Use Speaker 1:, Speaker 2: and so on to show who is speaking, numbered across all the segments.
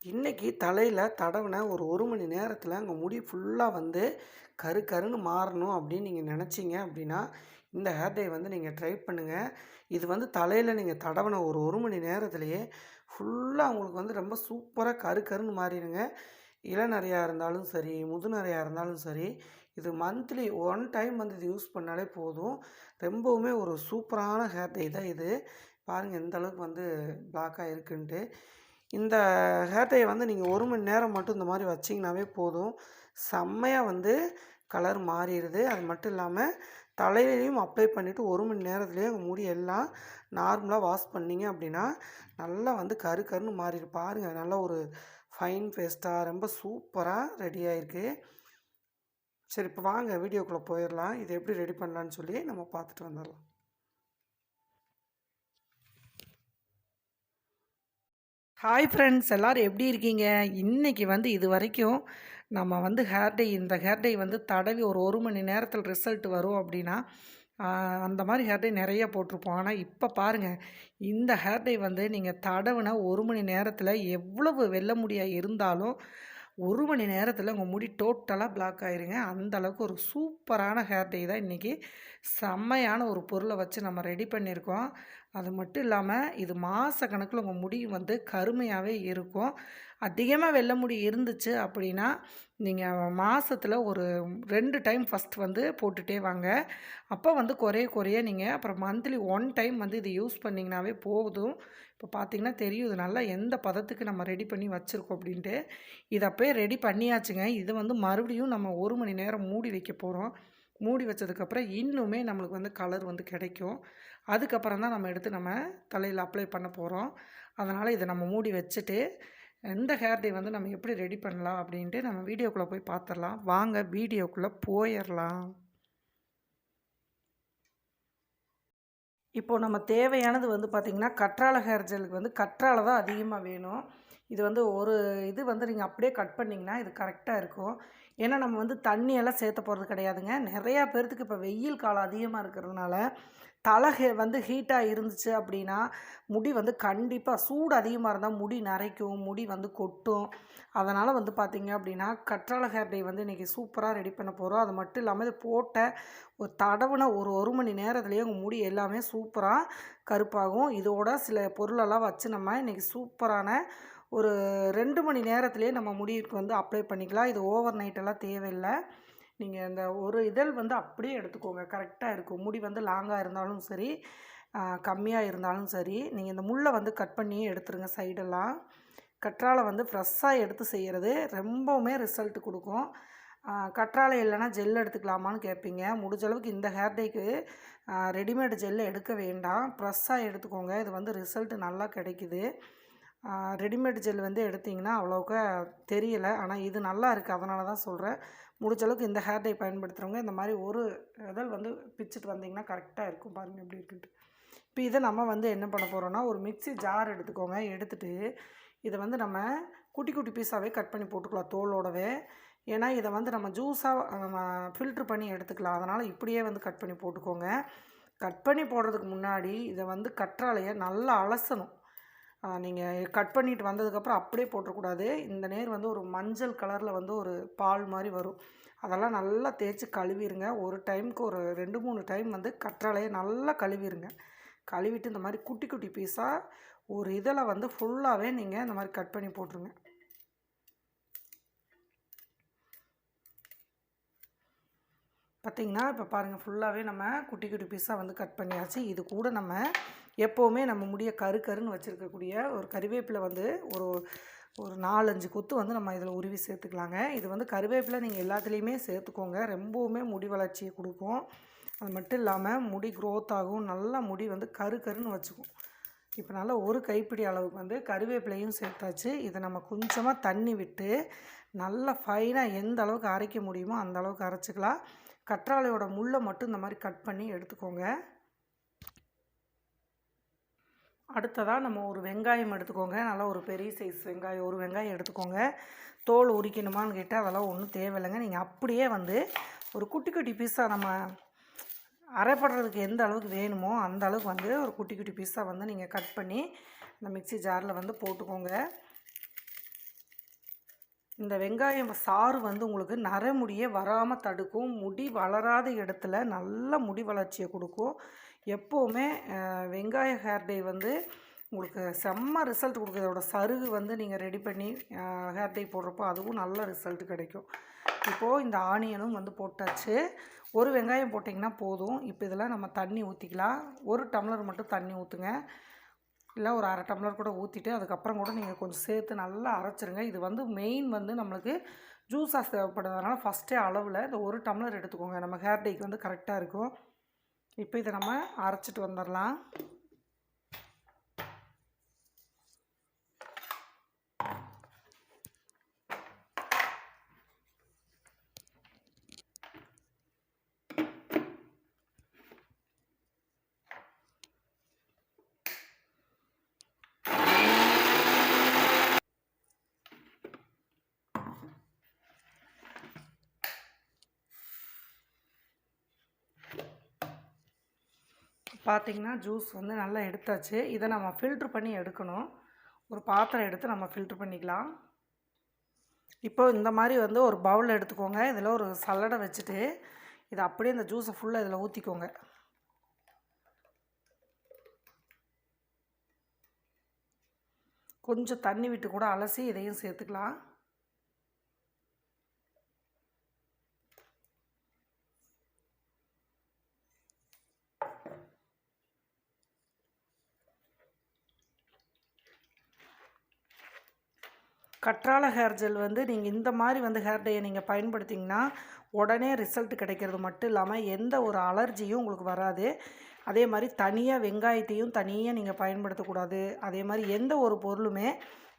Speaker 1: இன்னைக்கு தலையில தடவுன ஒரு மணி நேரத்தில உங்க முடி ஃபுல்லா வந்து கரு கருன்னு மாறணும் அப்படின்னு நீங்க நெனச்சீங்க அப்படின்னா, இந்த ஹேர் டை வந்து நீங்க ட்ரை பண்ணுங்க. இது வந்து தலையில நீங்க தடவுன ஒரு மணி நேரத்திலேயே ஃபுல்லா உங்களுக்கு வந்து ரொம்ப சூப்பரா கரு கருன்னு மாறிருங்க. இளநரையா இருந்தாலும் சரி, முதுநரையா இருந்தாலும் சரி, இது மந்த்லி 1 டைம் வந்து இது யூஸ் பண்ணாலே போதும். ரொம்பவுமே ஒரு சூப்பரான ஹேர் டை தான் இது. பாருங்க எந்த அளவுக்கு வந்து பிளாக்கா இருக்குன்ட்டு. இந்த ஹேர் டைய வந்து நீங்க 1 மணி நேரம் மட்டும் இந்த மாரி வச்சீங்கனாவே போதும். செம்மையா வந்து கலர் மாறிருது. அது மட்டும் இல்லாம தலையிலயும் அப்ளை பண்ணிட்டு 1 மணி நேரத்திலேயே உங்க முடி எல்லாம் நார்மலா வாஷ் பண்ணீங்க அப்படின்னா, நல்லா வந்து கரு கருன்னு மாறிரும். பாருங்க நல்ல ஒரு ஃபைன் பேஸ்ட்டா ரொம்ப சூப்பரா ரெடி ஆயிருக்கு. சரி இப்ப வாங்க வீடியோக்குள்ள போயிரலாம். இத எப்படி ரெடி பண்ணலான்னு சொல்லி நம்ம பார்த்துட்டு வந்துரலாம். ஹாய் ஃப்ரெண்ட்ஸ் எல்லாரும் எப்படி இருக்கீங்க? இன்னைக்கு வந்து இதுவரைக்கும் நம்ம வந்து இந்த ஹேர் டை வந்து தடவி ஒரு மணி நேரத்தில ரிசல்ட் வரும் அப்படின்னா, ஆ அந்த மாரி ஹேர் டை நெறைய போட்டிருப்போம். ஆனா இப்ப பாருங்க, இந்த ஹேர் டை வந்து நீங்க தடவுன 1 மணி நேரத்தில எவ்வளவு வெள்ள முடியா இருந்தாலும், 1 மணி நேரத்தில உங்க முடி டோட்டலா பிளாக் ஆயிருங்க. அந்த அளவுக்கு ஒரு சூப்பரான ஹேர் டை தான் இன்னைக்கு செம்மையான ஒரு பொருள வச்சு நம்ம ரெடி பண்ணியிருக்கோம். அது மட்டும் இல்லாம, இது மாசக்கணக்குல உங்க முடி வந்து கருமையாவே இருக்கும். அதிகமா வெள்ள முடி இருந்துச்சு அப்படின்னா, நீங்க மாசத்துல ஒரு 2 டைம் ஃபர்ஸ்ட் வந்து போட்டுட்டே வாங்க. அப்ப வந்து குறைய குறைய நீங்க அப்புறம் மந்த்லி 1 டைம் வந்து இத யூஸ் பண்ணீங்கனாவே போதும். இப்ப பார்த்தீங்கன்னா தெரியும், இது நல்லா எந்த பதத்துக்கு நம்ம ரெடி பண்ணி வச்சிருக்கோம் அப்படின்ட்டு. இத அப்பயே ரெடி பண்ணியாச்சுங்க. இது வந்து மறுபடியும் நம்ம 1 மணி நேரம் மூடி வைக்க போறோம். மூடி வச்சதுக்கப்புறம் இன்னுமே நம்மளுக்கு வந்து கலர் வந்து கிடைக்கும். அதுக்கப்புறம் தான் நம்ம எடுத்து நம்ம தலையில அப்ளை பண்ண போறோம். அதனால இத நம்ம மூடி வச்சுட்டு, இந்த ஹேர் டை வந்து நம்ம எப்படி ரெடி பண்ணலாம் அப்படின்ட்டு நம்ம வீடியோக்குள்ள போய் பார்த்துரலாம். வாங்க வீடியோக்குள்ள போயர்லாம். இப்போ நம்ம தேவையானது வந்து பார்த்திங்கன்னா, கற்றாழை ஹேர் ஜெல்லுக்கு வந்து கற்றாழை தான் அதிகமா வேணும். இது வந்து ஒரு இது வந்து நீங்க அப்படியே கட் பண்ணிங்கன்னா, இது கரெக்ட்டா இருக்கும். ஏன்னா, நம்ம வந்து தண்ணியெல்லாம் சேர்த்த போறது கிடையாதுங்க. நெறையா பேர்த்துக்கு இப்போ வெயில் காலம் அதிகமா இருக்கிறதுனால, வந்து ஹீட்டா இருந்துச்சு அப்படின்னா, முடி வந்து கண்டிப்பா சூடு அதிகமா இருந்தா முடி நரைக்கும், முடி வந்து கொட்டும். அதனால வந்து பார்த்தீங்க அப்படின்னா, கற்றாழை ஹேர் டை வந்து இன்றைக்கி சூப்பரா ரெடி பண்ண போறோம். அது மட்டும் இல்லாம இது போட்ட ஒரு தடவுன ஒரு மணி நேரத்திலேயே உங்க முடி எல்லாமே சூப்பரா கருப்பாகும். இதோட சில பொருளெல்லாம் வச்சு நம்ம இன்றைக்கி சூப்பரான ஒரு 2 மணி நேரத்திலேயே நம்ம முடிக்கு வந்து அப்ளை பண்ணிக்கலாம். இது ஓவர் நைட் எல்லாம் தேவையில்ல. நீங்க இந்த ஒரு இதழ் வந்து அப்படியே எடுத்துக்கோங்க. கரெக்ட்டா இருக்கும். முடி வந்து லாங்கா இருந்தாலும் சரி, கம்மியா இருந்தாலும் சரி, நீங்க இந்த முள்ள வந்து கட் பண்ணியே எடுத்துருங்க சைடெல்லாம். கற்றாழை வந்து ஃப்ரெஷ்ஷா எடுத்து செய்யறது ரொம்பவுமே ரிசல்ட் குடுக்கும். கற்றாழை இல்லைன்னா ஜெல் எடுத்துக்கலாமான்னு கேட்பீங்க. முடிஞ்ச அளவுக்கு இந்த ஹேர் டைக்கு ரெடிமேட் ஜெல் எடுக்க வேண்டாம். ஃப்ரெஷ்ஷா எடுத்துக்கோங்க. இது வந்து ரிசல்ட் நல்லா கிடைக்குது. ரெடிமேட் ஜெல் வந்து எடுத்தீங்கன்னா அவ்வளோக்கா தெரியல. ஆனா இது நல்லா இருக்கு. அதனால தான் சொல்றேன். முடிஞ்ச அளவுக்கு இந்த ஹேர் டை பயன்படுத்துகிறவங்க இந்த மாதிரி ஒரு இதழ் வந்து பிச்சுட்டு வந்தீங்கன்னா கரெக்டாக இருக்கும். பாருங்கள் எப்படி இருக்குன்ட்டு. இப்போ இதை நம்ம வந்து என்ன பண்ண போகிறோம்னா, ஒரு மிக்ஸி ஜார் எடுத்துக்கோங்க. எடுத்துட்டு இதை வந்து நம்ம குட்டி குட்டி பீஸாகவே கட் பண்ணி போட்டுக்கலாம் தோலோடவே. ஏன்னா இதை வந்து நம்ம ஜூஸாக நம்ம ஃபில்ட்ரு பண்ணி எடுத்துக்கலாம். அதனால் இப்படியே வந்து கட் பண்ணி போட்டுக்கோங்க. கட் பண்ணி போடுறதுக்கு முன்னாடி இதை வந்து கற்றாழையை நல்லா அலசணும். நீங்கள் கட் பண்ணிட்டு வந்ததுக்கப்புறம் அப்படியே போட்டுறக்கூடாது. இந்த நேர் வந்து ஒரு மஞ்சள் கலரில் வந்து ஒரு பால் மாதிரி வரும். அதெல்லாம் நல்லா தேய்ச்சி கழுவிருங்க. ஒரு டைமுக்கு ஒரு 2, 3 டைம் வந்து கற்றாழையை நல்லா கழுவிருங்க. கழுவிட்டு இந்த மாதிரி குட்டி குட்டி பீஸாக ஒரு இதில் வந்து ஃபுல்லாகவே நீங்கள் இந்த மாதிரி கட் பண்ணி போட்டுருங்க. பார்த்திங்கன்னா இப்போ பாருங்கள் ஃபுல்லாகவே நம்ம குட்டி குட்டி பீஸாக வந்து கட் பண்ணியாச்சு. இது கூட நம்ம எப்போவுமே நம்ம முடிய கருன்னு வச்சுருக்கக்கூடிய ஒரு கறிவேப்பிலை வந்து ஒரு ஒரு 4, 5 கொத்து வந்து நம்ம இதில் உருவி சேர்த்துக்கலாங்க. இது வந்து கருவேப்பிலை நீங்கள் எல்லாத்துலேயுமே சேர்த்துக்கோங்க. ரொம்பவுமே முடி வளர்ச்சியை கொடுக்கும். அது மட்டும் இல்லாமல் முடி க்ரோத் ஆகும். நல்லா முடி வந்து கருன்னு வச்சுக்கும். இப்போ நல்லா ஒரு கைப்பிடி அளவுக்கு வந்து கருவேப்பிலையும் சேர்த்தாச்சு. இதை நம்ம கொஞ்சமாக தண்ணி விட்டு நல்லா ஃபைனாக எந்த அளவுக்கு அரைக்க முடியுமோ அந்த அளவுக்கு அரைச்சிக்கலாம். கற்றாழையோட முள்ளை மட்டும் இந்த மாதிரி கட் பண்ணி எடுத்துக்கோங்க. அடுத்ததாக நம்ம ஒரு வெங்காயம் எடுத்துக்கோங்க. நல்லா ஒரு பெரிய சைஸ் வெங்காயம், ஒரு வெங்காயம் எடுத்துக்கோங்க. தோல் உரிக்கணுமான்னு கேட்டால் அதெல்லாம் ஒன்றும் தேவையில்லைங்க. நீங்கள் அப்படியே வந்து ஒரு குட்டி குட்டி பீஸாக நம்ம அரைப்படுறதுக்கு எந்த அளவுக்கு வேணுமோ அந்த அளவுக்கு வந்து ஒரு குட்டி குட்டி பீஸாக வந்து நீங்கள் கட் பண்ணி இந்த மிக்ஸி ஜாரில் வந்து போட்டுக்கோங்க. இந்த வெங்காயம் சாறு வந்து உங்களுக்கு நரைமுடியே வராமல் தடுக்கும். முடி வளராத இடத்துல நல்ல முடி வளர்ச்சியை கொடுக்கும். எப்போவுமே வெங்காய ஹேர் டை வந்து உங்களுக்கு செம்ம ரிசல்ட் கொடுக்குது. அதோட சருகு வந்து நீங்கள் ரெடி பண்ணி ஹேர் டை போடுறப்போ அதுவும் நல்ல ரிசல்ட் கிடைக்கும். இப்போது இந்த ஆனியனும் வந்து போட்டாச்சு. ஒரு வெங்காயம் போட்டிங்கன்னா போதும். இப்போ இதில் நம்ம தண்ணி ஊற்றிக்கலாம். 1 டம்ளர் மட்டும் தண்ணி ஊற்றுங்க. இல்லை ஒரு 1/2 டம்ளர் கூட ஊற்றிட்டு அதுக்கப்புறம் கூட நீங்கள் கொஞ்சம் சேர்த்து நல்லா அரைச்சிருங்க. இது வந்து மெயின் வந்து நம்மளுக்கு ஜூஸாக தேவைப்படுறதுனால ஃபஸ்ட்டே அளவில் இந்த 1 டம்ளர் எடுத்துக்கோங்க. நம்ம ஹேர் டைக்கு வந்து கரெக்டாக இருக்கும். இப்போ இதை நம்ம அரைச்சிட்டு வந்துடலாம். பார்த்திங்கன்னா ஜூஸ் வந்து நல்லா எடுத்தாச்சு. இதை நம்ம ஃபில்ட்ரு பண்ணி எடுக்கணும். ஒரு பாத்திரம் எடுத்து நம்ம ஃபில்ட்ரு பண்ணிக்கலாம். இப்போ இந்த மாதிரி வந்து ஒரு பவுல் எடுத்துக்கோங்க. இதில் ஒரு சல்லடை வச்சுட்டு இதை அப்படியே இந்த ஜூஸை ஃபுல்லாக இதில் ஊற்றிக்கோங்க. கொஞ்சம் தண்ணி விட்டு கூட அலசி இதையும் சேர்த்துக்கலாம். கற்றாழை ஹேர் ஜெல் வந்து நீங்கள் இந்த மாதிரி வந்து ஹேர் டையை நீங்கள் பயன்படுத்திங்கன்னா உடனே ரிசல்ட் கிடைக்கிறது மட்டும் இல்லாமல் எந்த ஒரு அலர்ஜியும் உங்களுக்கு வராது. அதே மாதிரி தனியாக வெங்காயத்தையும் தனியாக நீங்கள் பயன்படுத்தக்கூடாது. அதே மாதிரி எந்த ஒரு பொருளுமே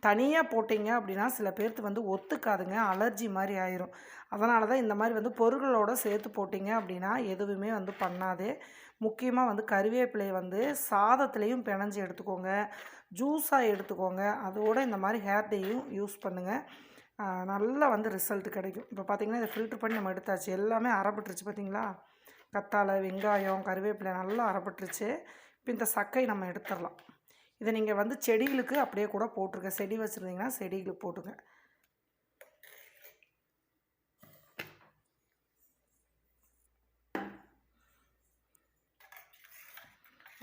Speaker 1: தனியாக போட்டிங்க அப்படின்னா சில பேர்த்து வந்து ஒத்துக்காதுங்க, அலர்ஜி மாதிரி ஆயிரும். அதனால தான் இந்த மாதிரி வந்து பொருள்களோடு சேர்த்து போட்டிங்க அப்படின்னா எதுவுமே வந்து பண்ணாது. முக்கியமாக வந்து கறிவேப்பிலையை வந்து சாதத்துலேயும் பிணைஞ்சி எடுத்துக்கோங்க, ஜூஸாக எடுத்துக்கோங்க. அதோடு இந்த மாதிரி ஹேர் டையும் யூஸ் பண்ணுங்கள். நல்லா வந்து ரிசல்ட் கிடைக்கும். இப்போ பார்த்திங்கன்னா இதை ஃபில்ட்ரு பண்ணி நம்ம எடுத்தாச்சு. எல்லாமே அரைப்பட்டுருச்சு பார்த்திங்களா. கத்தாழை, வெங்காயம், கறிவேப்பிலை நல்லா அரைப்பட்டுருச்சு. இப்போ இந்த சக்கை நம்ம எடுத்துடலாம். இதை நீங்கள் வந்து செடிகளுக்கு அப்படியே கூட போட்டுருங்க. செடி வச்சுருந்தீங்கன்னா செடிகளுக்கு போட்டுங்க.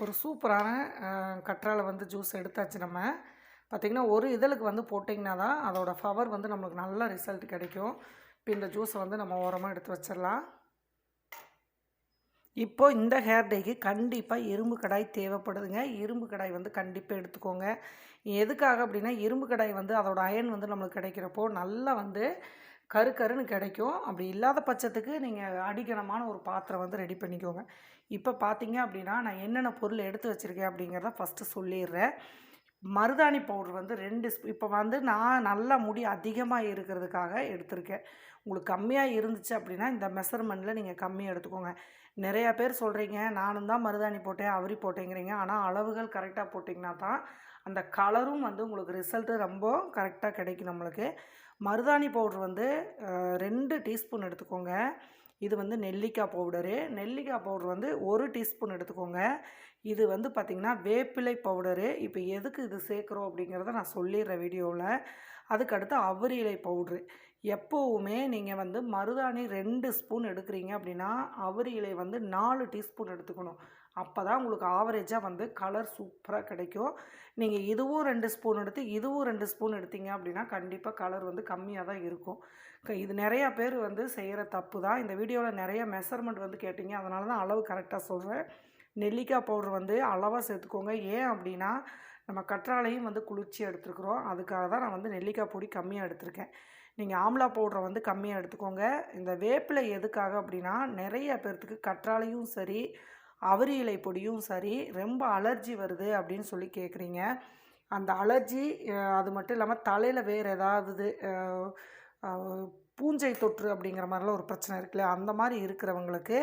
Speaker 1: ஒரு சூப்பரான கற்றாழை வந்து ஜூஸ் எடுத்தாச்சு நம்ம. பார்த்திங்கன்னா ஒரு இதழுக்கு வந்து போட்டிங்கன்னா தான் அதோடய பவர் வந்து நம்மளுக்கு நல்ல ரிசல்ட் கிடைக்கும். இப்போ இந்த ஜூஸை வந்து நம்ம ஓரமாக எடுத்து வச்சிடலாம். இப்போது இந்த ஹேர் டைக்கு கண்டிப்பாக இரும்பு கடாய் தேவைப்படுதுங்க. இரும்பு கடாய் வந்து கண்டிப்பாக எடுத்துக்கோங்க. எதுக்காக அப்படின்னா இரும்பு கடாய் வந்து அதோட அயன் வந்து நம்மளுக்கு கிடைக்கிறப்போ நல்லா வந்து கருன்னு கிடைக்கும். அப்படி இல்லாத பட்சத்துக்கு நீங்கள் அடிக்கணமான ஒரு பாத்திரம் வந்து ரெடி பண்ணிக்கோங்க. இப்போ பார்த்தீங்க அப்படின்னா நான் என்னென்ன பொருள் எடுத்து வச்சுருக்கேன் அப்படிங்கிறத ஃபஸ்ட்டு சொல்லிடுறேன். மருதாணி பவுடர் வந்து 2 இப்போ வந்து நான் நல்லா முடி அதிகமாக இருக்கிறதுக்காக எடுத்திருக்கேன். உங்களுக்கு கம்மியாக இருந்துச்சு அப்படின்னா இந்த மெஷர்மெண்ட்டில் நீங்கள் கம்மியாக எடுத்துக்கோங்க. நிறையா பேர் சொல்கிறீங்க நானும் தான் மருதாணி போட்டேன் அவரி போட்டேங்கிறீங்க. ஆனால் அளவுகள் கரெக்டாக போட்டிங்கன்னா தான் அந்த கலரும் வந்து உங்களுக்கு ரிசல்ட்டு ரொம்ப கரெக்டாக கிடைக்கும் நம்மளுக்கு. மருதாணி பவுட்ரு வந்து 2 டீஸ்பூன் எடுத்துக்கோங்க. இது வந்து நெல்லிக்காய் பவுடரு. நெல்லிக்காய் பவுட்ரு வந்து 1 டீஸ்பூன் எடுத்துக்கோங்க. இது வந்து பார்த்திங்கன்னா வேப்பிலை பவுடரு. இப்போ எதுக்கு இது சேர்க்குறோம் அப்படிங்கிறத நான் சொல்லிடுறேன் வீடியோவில். அதுக்கடுத்து அவுரி இலை பவுட்ரு. எப்போவுமே நீங்கள் வந்து மருதாணி 2 ஸ்பூன் எடுக்கிறீங்க அப்படின்னா அவுரி இலை வந்து 4 டீஸ்பூன் எடுத்துக்கணும். அப்போ தான் உங்களுக்கு ஆவரேஜாக வந்து கலர் சூப்பராக கிடைக்கும். நீங்கள் இதுவும் 2 ஸ்பூன் எடுத்து இதுவும் 2 ஸ்பூன் எடுத்தீங்க அப்படின்னா கண்டிப்பாக கலர் வந்து கம்மியாக தான் இருக்கும். இது நிறையா பேர் வந்து செய்கிற தப்பு தான். இந்த வீடியோவில் நிறைய மெஷர்மெண்ட் வந்து கேட்டிங்க, அதனால தான் அளவு கரெக்டாக சொல்கிறேன். நெல்லிக்காய் பவுட்ரு வந்து அளவாக சேர்த்துக்கோங்க. ஏன் அப்படின்னா நம்ம கற்றாழையும் வந்து குளிர்ச்சி எடுத்துருக்குறோம். அதுக்காக தான் நான் வந்து நெல்லிக்காய் பொடி கம்மியாக எடுத்திருக்கேன். நீங்கள் ஆம்லா பவுட்ரை வந்து கம்மியாக எடுத்துக்கோங்க. இந்த வேப்பிலை எதுக்காக அப்படின்னா நிறைய பேர்த்துக்கு கற்றாழையும் சரி அவுரி இலை பொடியும் சரி ரொம்ப அலர்ஜி வருது அப்படின்னு சொல்லி கேட்குறீங்க. அந்த அலர்ஜி அது மட்டும் இல்லாமல் தலையில் வேறு ஏதாவது பூஞ்சை தொற்று அப்படிங்கிற மாதிரிலாம் ஒரு பிரச்சனை இருக்குல்ல, அந்த மாதிரி இருக்கிறவங்களுக்கு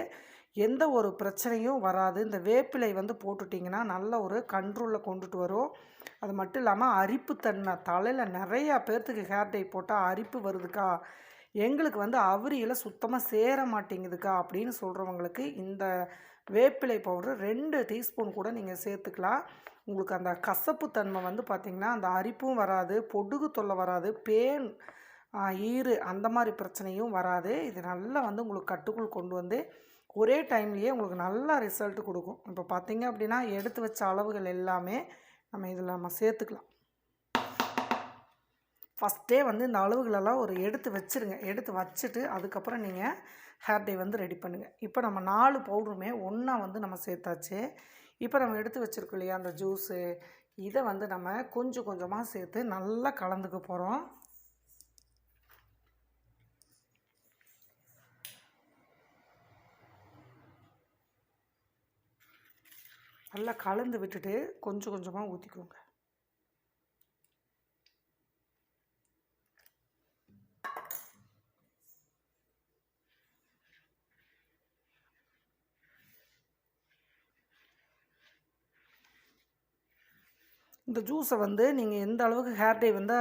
Speaker 1: எந்த ஒரு பிரச்சனையும் வராது. இந்த வேப்பிலை வந்து போட்டுட்டிங்கன்னா நல்ல ஒரு கண்ட்ரோலில் கொண்டுட்டு வரும். அது மட்டும் இல்லாமல் அரிப்புத்தன்மை தலையில் நிறையா பேர்த்துக்கு ஹேர் டை போட்டால் அரிப்பு வருதுக்கா, எங்களுக்கு வந்து அவுரி இலை சுத்தமாக சேர மாட்டேங்குதுக்கா அப்படின்னு சொல்கிறவங்களுக்கு இந்த வேப்பிலை பவுட்ரு 2 டீஸ்பூன் கூட நீங்கள் சேர்த்துக்கலாம். உங்களுக்கு அந்த கசப்பு தன்மை வந்து பார்த்திங்கன்னா அந்த அரிப்பும் வராது, பொடுகு தொல்லை வராது, பேன் ஈறு அந்த மாதிரி பிரச்சனையும் வராது. இது நல்லா வந்து உங்களுக்கு கட்டுக்குள் கொண்டு வந்து ஒரே டைம்லேயே உங்களுக்கு நல்லா ரிசல்ட் கொடுக்கும். இப்போ பார்த்தீங்க அப்படின்னா எடுத்து வச்ச அளவுகள் எல்லாமே நம்ம சேர்த்துக்கலாம். ஃபஸ்ட்டே வந்து இந்த அளவுகளெல்லாம் ஒரு எடுத்து வச்சுருங்க. எடுத்து வச்சுட்டு அதுக்கப்புறம் நீங்கள் ஹேர் டை வந்து ரெடி பண்ணுங்கள். இப்போ நம்ம 4 பவுடருமே ஒன்றா வந்து நம்ம சேர்த்தாச்சு. இப்போ நம்ம எடுத்து வச்சுருக்கோம் இல்லையா அந்த ஜூஸு, இதை வந்து நம்ம கொஞ்சம் கொஞ்சமாக சேர்த்து நல்லா கலந்துக்க போகிறோம். நல்லா கலந்து விட்டுட்டு கொஞ்சம் கொஞ்சமாக ஊற்றிக்கோங்க. இந்த ஜூஸை வந்து நீங்கள் எந்த அளவுக்கு ஹேர் டை வந்து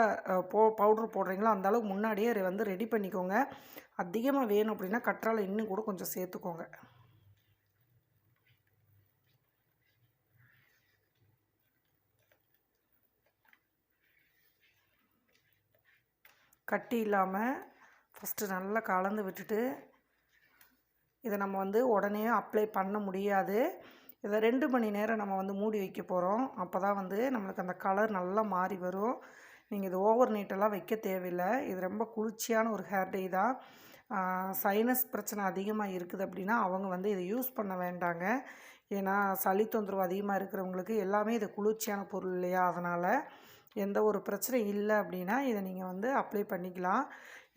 Speaker 1: பவுட்ரு போடுறீங்களோ அந்த அளவுக்கு முன்னாடியே வந்து ரெடி பண்ணிக்கோங்க. அதிகமாக வேணும் அப்படின்னா கற்றாழை இன்னும் கூட கொஞ்சம் சேர்த்துக்கோங்க. கட்டி இல்லாமல் ஃபஸ்ட்டு நல்லா கலந்து விட்டுட்டு, இதை நம்ம வந்து உடனே அப்ளை பண்ண முடியாது. இதை 2 மணி நேரம் நம்ம வந்து மூடி வைக்க போகிறோம். அப்போ தான் வந்து நம்மளுக்கு அந்த கலர் நல்லா மாறி வரும். நீங்கள் இது ஓவர் நைட்டெல்லாம் வைக்க தேவையில்லை. இது ரொம்ப குளிர்ச்சியான ஒரு ஹேர் டை தான். சைனஸ் பிரச்சனை அதிகமாக இருக்குது அப்படின்னா அவங்க வந்து இதை யூஸ் பண்ண வேண்டாங்க. ஏன்னா சளி தொந்தரவு அதிகமாக இருக்கிறவங்களுக்கு எல்லாமே இது குளிர்ச்சியான பொருள் இல்லையா, அதனால் எந்த ஒரு பிரச்சனையும் இல்லை அப்படின்னா இதை நீங்கள் வந்து அப்ளை பண்ணிக்கலாம்.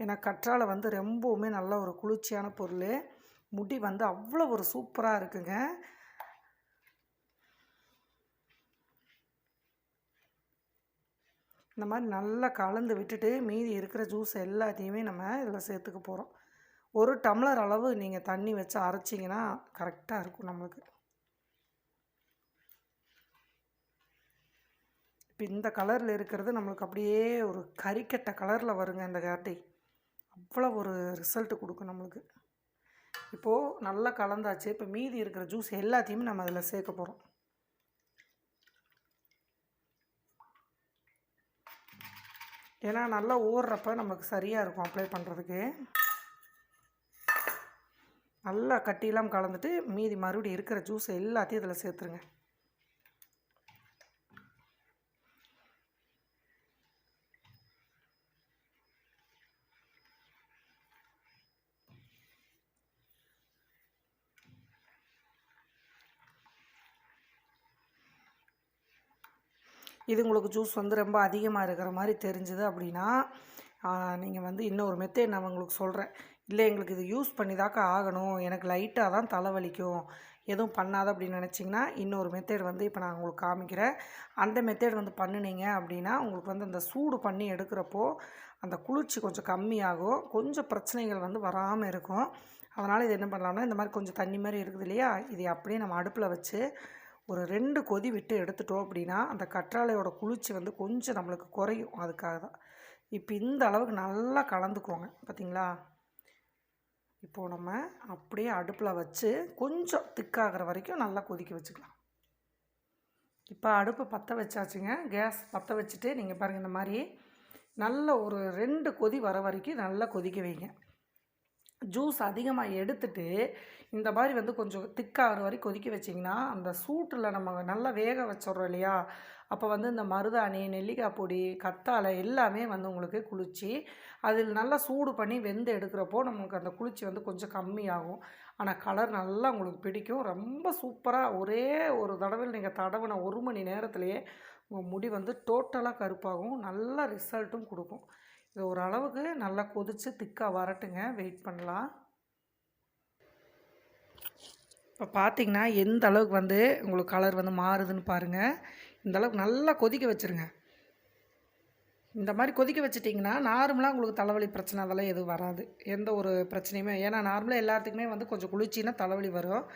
Speaker 1: ஏன்னா கற்றாழை வந்து ரொம்பவுமே நல்ல ஒரு குளிர்ச்சியான பொருள். முடி வந்து அவ்வளோ ஒரு சூப்பராக இருக்குங்க. இந்த மாதிரி நல்லா கலந்து விட்டுட்டு மீதி இருக்கிற ஜூஸ் எல்லாத்தையுமே நம்ம இதில் சேர்த்துக்க போகிறோம். 1 டம்ளர் அளவு நீங்கள் தண்ணி வச்சு அரைச்சிங்கன்னா கரெக்டாக இருக்கும் நம்மளுக்கு. இப்போ இந்த கலரில் இருக்கிறது நம்மளுக்கு அப்படியே ஒரு கறிக்கட்ட கலரில் வருங்க இந்த ஹேர் டை. அவ்வளோ ஒரு ரிசல்ட்டு கொடுக்கும் நம்மளுக்கு. இப்போது நல்லா கலந்தாச்சு. இப்போ மீதி இருக்கிற ஜூஸ் எல்லாத்தையுமே நம்ம அதில் சேர்க்க போகிறோம். ஏன்னா நல்லா ஊறுறப்ப நமக்கு சரியாக இருக்கும் அப்ளை பண்ணுறதுக்கு. நல்லா கட்டிலாம் கலந்துட்டு மீதி மறுபடியும் இருக்கிற ஜூஸ் எல்லாத்தையும் இதில் சேர்த்துருங்க. இது உங்களுக்கு ஜூஸ் வந்து ரொம்ப அதிகமாக இருக்கிற மாதிரி தெரிஞ்சுது அப்படின்னா நீங்கள் வந்து இன்னொரு மெத்தட் நான் உங்களுக்கு சொல்கிறேன். இல்லை எங்களுக்கு இது யூஸ் பண்ணி தாக்கா ஆகணும், எனக்கு லைட்டாக தான் தலைவலிக்கும், எதுவும் பண்ணாத அப்படின்னு நினச்சிங்கன்னா இன்னொரு மெத்தட் வந்து இப்போ நான் உங்களுக்கு காமிக்கிறேன். அந்த மெத்தட் வந்து பண்ணினீங்க அப்படின்னா உங்களுக்கு வந்து அந்த சூடு பண்ணி எடுக்கிறப்போ அந்த குளிர்ச்சி கொஞ்சம் கம்மியாகும், கொஞ்சம் பிரச்சனைகள் வந்து வராமல் இருக்கும். அதனால் இது என்ன பண்ணலாம்னா இந்த மாதிரி கொஞ்சம் தண்ணி மாதிரி இருக்குது இல்லையா, இதை அப்படியே நம்ம அடுப்பில் வச்சு ஒரு 2 கொதி விட்டு எடுத்துட்டோம் அப்படின்னா அந்த கற்றாழையோட குளிர்ச்சி வந்து கொஞ்சம் நம்மளுக்கு குறையும். அதுக்காக தான். இப்போ இந்த அளவுக்கு நல்லா கலந்துக்கோங்க. பார்த்திங்களா? இப்போது நம்ம அப்படியே அடுப்பில் வச்சு கொஞ்சம் திக்காகிற வரைக்கும் நல்லா கொதிக்க வச்சுக்கலாம். இப்போ அடுப்பு பற்ற வச்சாச்சுங்க. கேஸ் பற்ற வச்சுட்டு நீங்கள் பாருங்கள் இந்த மாதிரி நல்ல ஒரு 2 கொதி வர வரைக்கும் நல்லா கொதிக்க வைங்க. ஜூஸ் அதிகமாக எடுத்துட்டு இந்த மாதிரி வந்து கொஞ்சம் திக்காகிற வரைக்கும் கொதிக்க வச்சிங்கன்னா அந்த சூட்டில் நம்ம நல்லா வேக வச்சிட்றோம் இல்லையா, அப்போ வந்து இந்த மருதாணி, நெல்லிக்காய் பொடி, கத்தாழை எல்லாமே வந்து உங்களுக்கு குளிர்ச்சி. அதில் நல்லா சூடு பண்ணி வெந்து எடுக்கிறப்போ நமக்கு அந்த குளிர்ச்சி வந்து கொஞ்சம் கம்மியாகும். ஆனால் கலர் நல்லா உங்களுக்கு பிடிக்கும். ரொம்ப சூப்பராக ஒரே ஒரு தடவையில் நீங்கள் தடவின 1 மணி நேரத்துலேயே உங்கள் முடி வந்து டோட்டலாக கருப்பாகும். நல்ல ரிசல்ட்டும் கொடுக்கும். இது ஓரளவுக்கு நல்லா கொதித்து திக்காக வரட்டுங்க, வெயிட் பண்ணலாம். இப்போ பார்த்திங்கன்னா எந்த அளவுக்கு வந்து உங்களுக்கு கலர் வந்து மாறுதுன்னு பாருங்கள். இந்த அளவுக்கு நல்லா கொதிக்க வச்சுருங்க. இந்த மாதிரி கொதிக்க வச்சிட்டிங்கன்னா நார்மலாக உங்களுக்கு தலைவலி பிரச்சனை அதெல்லாம் எதுவும் வராது, எந்த ஒரு பிரச்சனையுமே. ஏன்னா நார்மலாக எல்லாத்துக்குமே வந்து கொஞ்சம் குளிர்ச்சின்னா தலைவலி வரும்.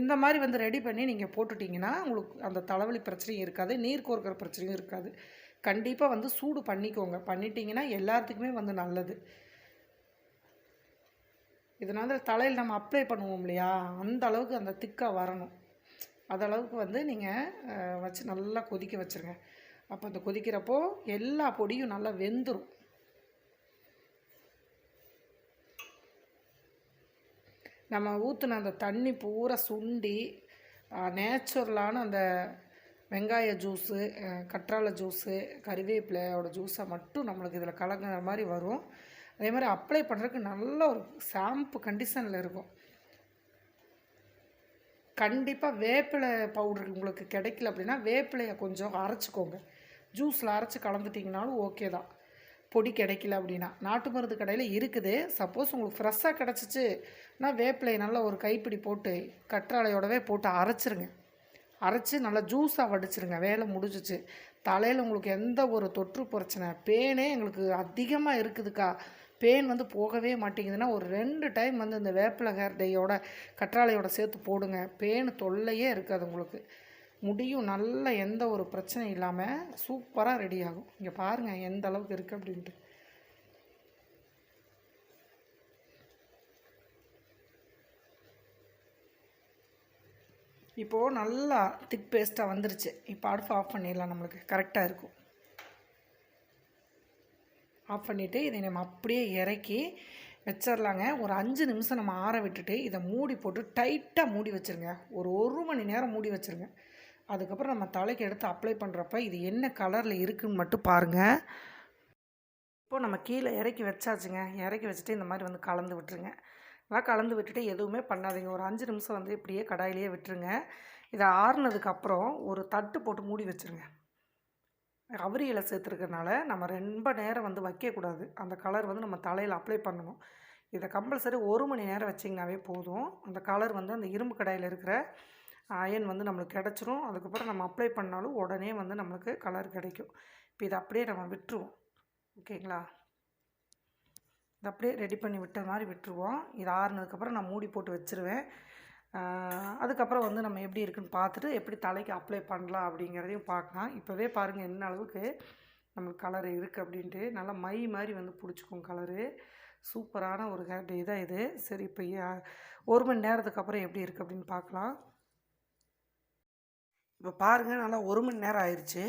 Speaker 1: இந்த மாதிரி வந்து ரெடி பண்ணி நீங்கள் போட்டுட்டிங்கன்னா உங்களுக்கு அந்த தலைவலி பிரச்சனையும் இருக்காது, நீர் கோர்க்கிற பிரச்சனையும் இருக்காது. கண்டிப்பாக வந்து சூடு பண்ணிக்கோங்க. பண்ணிட்டீங்கன்னா எல்லாத்துக்குமே வந்து நல்லது. இதனால் தலையில் நம்ம அப்ளை பண்ணுவோம் இல்லையா, அந்த அளவுக்கு அந்த திக்காக வரணும். அதளவுக்கு வந்து நீங்கள் வச்சு நல்லா கொதிக்க வச்சுருங்க. அப்போ அந்த கொதிக்கிறப்போ எல்லா பொடியும் நல்லா வெந்துடும். நம்ம ஊற்றின அந்த தண்ணி பூரா சுண்டி நேச்சுரலான அந்த வெங்காய ஜூஸு, கற்றாழை ஜூஸு, கறிவேப்பிலையோட ஜூஸை மட்டும் நம்மளுக்கு இதில் கலங்குற மாதிரி வரும். அதே மாதிரி அப்ளை பண்ணுறதுக்கு நல்ல ஒரு ஷாம்பு கண்டிஷனில் இருக்கும். கண்டிப்பாக வேப்பிலை பவுடர் உங்களுக்கு கிடைக்கல அப்படின்னா வேப்பிலையை கொஞ்சம் அரைச்சிக்கோங்க. ஜூஸில் அரைச்சி கலந்துட்டிங்கனாலும் ஓகே தான். பொடி கிடைக்கல அப்படின்னா நாட்டு மருந்து கடையில் இருக்குது. சப்போஸ் உங்களுக்கு ஃப்ரெஷ்ஷாக கிடச்சிச்சுன்னா வேப்பிலையை நல்லா ஒரு கைப்பிடி போட்டு கற்றாழையோடவே போட்டு அரைச்சிருங்க. அரைச்சி நல்லா ஜூஸாக வடிச்சிருங்க. வேலை முடிஞ்சிச்சு. தலையில் உங்களுக்கு எந்த ஒரு தொற்று பிரச்சனை, பேனே எங்களுக்கு அதிகமாக இருக்குதுக்கா, பேன் வந்து போகவே மாட்டேங்குதுன்னா ஒரு 2 டைம் வந்து இந்த வேப்பிலை ஹேர் டையோட கற்றாழையோட சேர்த்து போடுங்க. பேன் தொல்லையே இருக்காது உங்களுக்கு. முடியும் நல்ல எந்த ஒரு பிரச்சனையும் இல்லாமல் சூப்பராக ரெடி ஆகும். இங்கே பாருங்கள் எந்த அளவுக்கு இருக்குது அப்படின்ட்டு. இப்போது நல்லா திக் பேஸ்ட்டாக வந்துருச்சு. இப்போ அடுப்பு ஆஃப் பண்ணிடலாம். நம்மளுக்கு கரெக்டாக இருக்கும். ஆஃப் பண்ணிவிட்டு இதை நம்ம அப்படியே இறக்கி வச்சிடலாங்க. ஒரு 5 நிமிஷம் நம்ம ஆற விட்டுட்டு இதை மூடி போட்டு டைட்டாக மூடி வச்சுருங்க. ஒரு மணி நேரம் மூடி வச்சுருங்க. அதுக்கப்புறம் நம்ம தலைக்கு எடுத்து அப்ளை பண்ணுறப்ப இது என்ன கலரில் இருக்குதுன்னு மட்டும் பாருங்கள். இப்போது நம்ம கீழே இறக்கி வச்சாச்சுங்க. இறக்கி வச்சுட்டு இந்த மாதிரி வந்து கலந்து விட்டுருங்க. நல்லா கலந்து விட்டுட்டு எதுவுமே பண்ணாதீங்க. ஒரு 5 நிமிஷம் வந்து இப்படியே கடாயிலேயே விட்டுருங்க. இதை ஆறுனதுக்கப்புறம் ஒரு தட்டு போட்டு மூடி வச்சுருங்க. அவரி இலை சேர்த்துருக்கனால நம்ம ரொம்ப நேரம் வந்து வைக்கக்கூடாது. அந்த கலர் வந்து நம்ம தலையில் அப்ளை பண்ணணும். இதை கம்பல்சரி 1 மணி நேரம் வச்சிங்கனாவே போதும். அந்த கலர் வந்து அந்த இரும்பு கடாயில் இருக்கிற அயன் வந்து நம்மளுக்கு கிடச்சிரும். அதுக்கப்புறம் நம்ம அப்ளை பண்ணாலும் உடனே வந்து நம்மளுக்கு கலர் கிடைக்கும். இப்போ இதை அப்படியே நம்ம விட்டுருவோம். ஓகேங்களா? இதை அப்படியே ரெடி பண்ணி விட்ட மாதிரி விட்டுருவோம். இது ஆறுனதுக்கப்புறம் நான் மூடி போட்டு வச்சுருவேன். அதுக்கப்புறம் வந்து நம்ம எப்படி இருக்குன்னு பார்த்துட்டு எப்படி தலைக்கு அப்ளை பண்ணலாம் அப்படிங்கிறதையும் பார்க்கலாம். இப்போவே பாருங்கள் என்ன அளவுக்கு நம்மளுக்கு கலர் இருக்குது அப்படின்ட்டு. நல்லா மை மாதிரி வந்து பிடிச்சிக்கும் கலரு. சூப்பரான ஒரு ஹேர் டை தான் இது. சரி, இப்போ 1 மணி நேரத்துக்கு அப்புறம் எப்படி இருக்குது அப்படின்னு பார்க்கலாம். இப்போ பாருங்கள் நல்லா 1 மணி நேரம் ஆயிடுச்சு.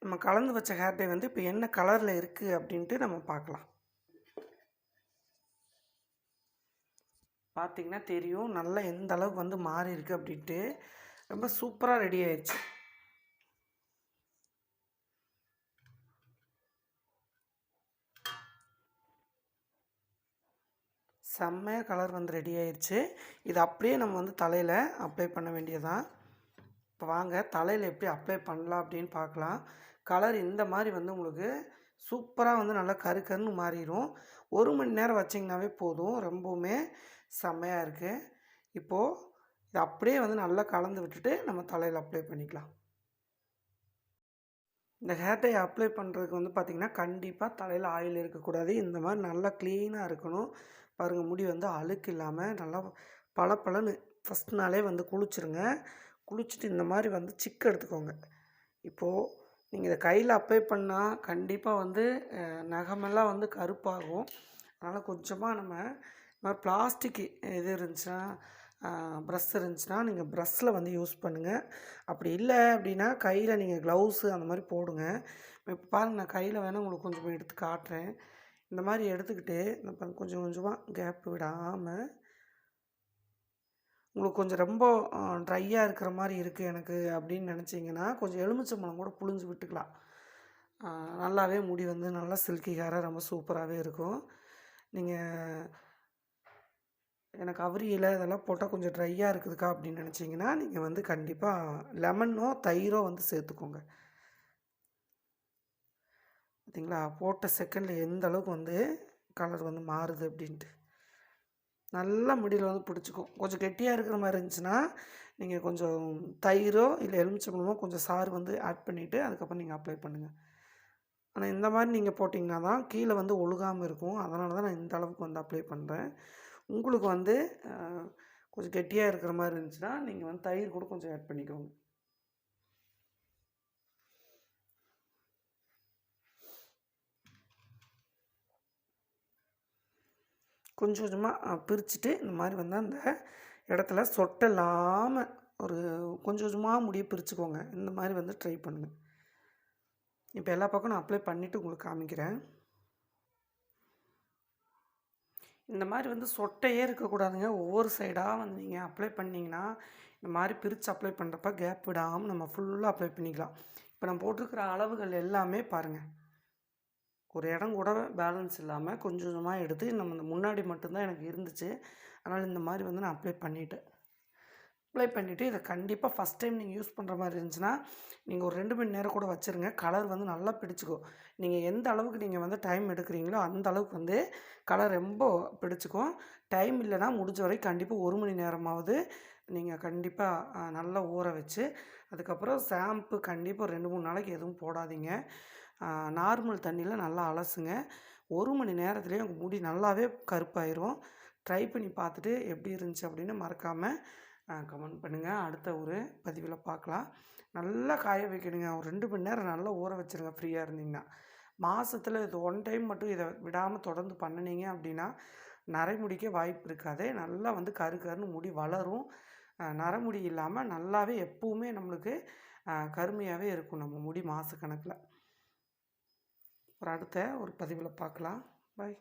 Speaker 1: நம்ம கலந்து வச்ச ஹேர் டை வந்து இப்போ என்ன கலரில் இருக்குது அப்படின்ட்டு நம்ம பார்க்கலாம். பார்த்திங்கன்னா தெரியும் நல்லா எந்த அளவுக்கு வந்து மாறி இருக்குது அப்படின்ட்டு. ரொம்ப சூப்பராக ரெடி ஆயிடுச்சு. செம்மையாக கலர் வந்து ரெடி ஆயிடுச்சு. இது அப்படியே நம்ம வந்து தலையில் அப்ளை பண்ண வேண்டியதான். இப்போ வாங்க தலையில் எப்படி அப்ளை பண்ணலாம் அப்படின்னு பார்க்கலாம். கலர் இந்த மாதிரி வந்து உங்களுக்கு சூப்பராக வந்து நல்லா கருன்னு மாறிடும். 1 மணி நேரம் வச்சிங்கனாவே போதும். ரொம்பவுமே செம்மையாக இருக்குது. இப்போது இதை அப்படியே வந்து நல்லா கலந்து விட்டுட்டு நம்ம தலையில் அப்ளை பண்ணிக்கலாம். இந்த ஹேர் டை அப்ளை பண்ணுறதுக்கு வந்து பார்த்திங்கன்னா கண்டிப்பாக தலையில் ஆயில் இருக்கக்கூடாது. இந்த மாதிரி நல்லா க்ளீனாக இருக்கணும். பாருங்கள் முடி வந்து அழுக்கு இல்லாமல் நல்லா பளபளன்னு ஃபஸ்ட் நாளே வந்து குளிச்சுருங்க. குளிச்சுட்டு இந்த மாதிரி வந்து சிக்கு எடுத்துக்கோங்க. இப்போது நீங்கள் இதை கையில் அப்ளை பண்ணால் கண்டிப்பாக வந்து நகமெல்லாம் வந்து கருப்பாகும். அதனால் கொஞ்சமாக நம்ம இந்த மாதிரி பிளாஸ்டிக் இது இருந்துச்சுன்னா ப்ரஷ் இருந்துச்சுன்னா நீங்கள் ப்ரஷ்ஷில் வந்து யூஸ் பண்ணுங்கள். அப்படி இல்லை அப்படின்னா கையில் நீங்கள் க்ளவுஸு அந்த மாதிரி போடுங்க. இப்போ பாருங்கள் நான் கையில் வேணால் உங்களுக்கு கொஞ்சம் எடுத்து காட்டுறேன். இந்த மாதிரி எடுத்துக்கிட்டு நம்ம கொஞ்சம் கொஞ்சமாக கேப் விடாமல் உங்களுக்கு கொஞ்சம் ரொம்ப ட்ரையாக இருக்கிற மாதிரி இருக்குது எனக்கு அப்படின்னு நினச்சிங்கன்னா கொஞ்சம் எலுமிச்சம்பழம் கூட புழிஞ்சு விட்டுக்கலாம். நல்லாவே முடி வந்து நல்லா சில்கி ஹேராக ரொம்ப சூப்பராகவே இருக்கும். நீங்கள் எனக்கு அவரி இலை இதெல்லாம் போட்டால் கொஞ்சம் ட்ரையாக இருக்குதுக்கா அப்படின்னு நினச்சிங்கன்னா நீங்கள் வந்து கண்டிப்பாக லெமனோ தயிரோ வந்து சேர்த்துக்கோங்க. பார்த்திங்களா போட்ட செகண்டில் எந்த அளவுக்கு வந்து கலர் வந்து மாறுது அப்படின்ட்டு. நல்லா முடியில் வந்து பிடிச்சிக்கும். கொஞ்சம் கெட்டியாக இருக்கிற மாதிரி இருந்துச்சுன்னா நீங்கள் கொஞ்சம் தயிரோ இல்லை எலுமிச்சம்பழமோ கொஞ்சம் சாறு வந்து ஆட் பண்ணிவிட்டு அதுக்கப்புறம் நீங்கள் அப்ளை பண்ணுங்கள். ஆனால் இந்த மாதிரி நீங்கள் போட்டிங்கன்னா தான் கீழே வந்து ஒழுகாமல் இருக்கும். அதனால தான் நான் இந்த அளவுக்கு வந்து அப்ளை பண்ணுறேன். உங்களுக்கு வந்து கொஞ்சம் கெட்டியாக இருக்கிற மாதிரி இருந்துச்சுன்னா நீங்கள் வந்து தயிர் கூட கொஞ்சம் ஆட் பண்ணிக்கோங்க. கொஞ்சம் கொஞ்சமாக பிரிச்சுட்டு இந்த மாதிரி வந்து அந்த இடத்துல சொட்டை இல்லாமல் ஒரு கொஞ்சம் கொஞ்சமாக முடியை பிரிச்சுக்கோங்க. இந்த மாதிரி வந்து ட்ரை பண்ணுங்கள். இப்போ எல்லா பக்கம் நான் அப்ளை பண்ணிவிட்டு உங்களுக்கு காமிக்கிறேன். இந்த மாதிரி வந்து சொட்டையே இருக்கக்கூடாதுங்க. ஒவ்வொரு சைடாக வந்து நீங்கள் அப்ளை பண்ணிங்கன்னா, இந்த மாதிரி பிரித்து அப்ளை பண்ணுறப்ப கேப் விடாமல் நம்ம ஃபுல்லாக அப்ளை பண்ணிக்கலாம். இப்போ நான் போட்டிருக்கிற அளவுகள் எல்லாமே பாருங்கள். ஒரு இடம் கூட பேலன்ஸ் இல்லாமல் கொஞ்சம் கொஞ்சமாக எடுத்து நம்ம இந்த முன்னாடி மட்டும்தான் எனக்கு இருந்துச்சு. அதனால் இந்த மாதிரி வந்து நான் அப்ளை பண்ணிட்டேன். அப்ளை பண்ணிவிட்டு இதை கண்டிப்பாக ஃபஸ்ட் டைம் நீங்கள் யூஸ் பண்ணுற மாதிரி இருந்துச்சுன்னா, நீங்கள் ஒரு 2 மணி நேரம் கூட வச்சுருங்க. கலர் வந்து நல்லா பிடிச்சிக்கும். நீங்கள் எந்த அளவுக்கு நீங்கள் வந்து டைம் எடுக்கிறீங்களோ, அந்த அளவுக்கு வந்து கலர் ரொம்ப பிடிச்சிக்கும். டைம் இல்லைன்னா முடிஞ்ச வரைக்கும் கண்டிப்பாக 1 மணி நேரமாவது நீங்கள் கண்டிப்பாக நல்லா ஊற வச்சு, அதுக்கப்புறம் ஷாம்பு கண்டிப்பாக 2, 3 நாளைக்கு எதுவும் போடாதீங்க. நார்மல் தண்ணியில் நல்லா அலசுங்க. 1 மணி நேரத்துலேயே உங்கள் முடி நல்லாவே கருப்பாயிரும். ட்ரை பண்ணி பார்த்துட்டு எப்படி இருந்துச்சு அப்படின்னு மறக்காமல் கமெண்ட் பண்ணுங்கள். அடுத்த ஒரு பதிவில் பார்க்கலாம். நல்லா காய வைக்கணுங்க. ஒரு 2 மணி நேரம் நல்லா ஊற வச்சுருங்க ஃப்ரீயாக இருந்தீங்கன்னா. மாதத்துல இது 1 டைம் மட்டும் இதை விடாமல் தொடர்ந்து பண்ணுனீங்க அப்படின்னா, நரைமுடிக்க வாய்ப்பு இருக்காது. நல்லா வந்து கரு கருன்னு முடி வளரும். நரைமுடி இல்லாமல் நல்லாவே எப்பவுமே நம்மளுக்கு கருமையாகவே இருக்கும் நம்ம முடி மாதக்கணக்கில். அடுத்த ஒரு பதிவில் பார்க்கலாம். பாய்.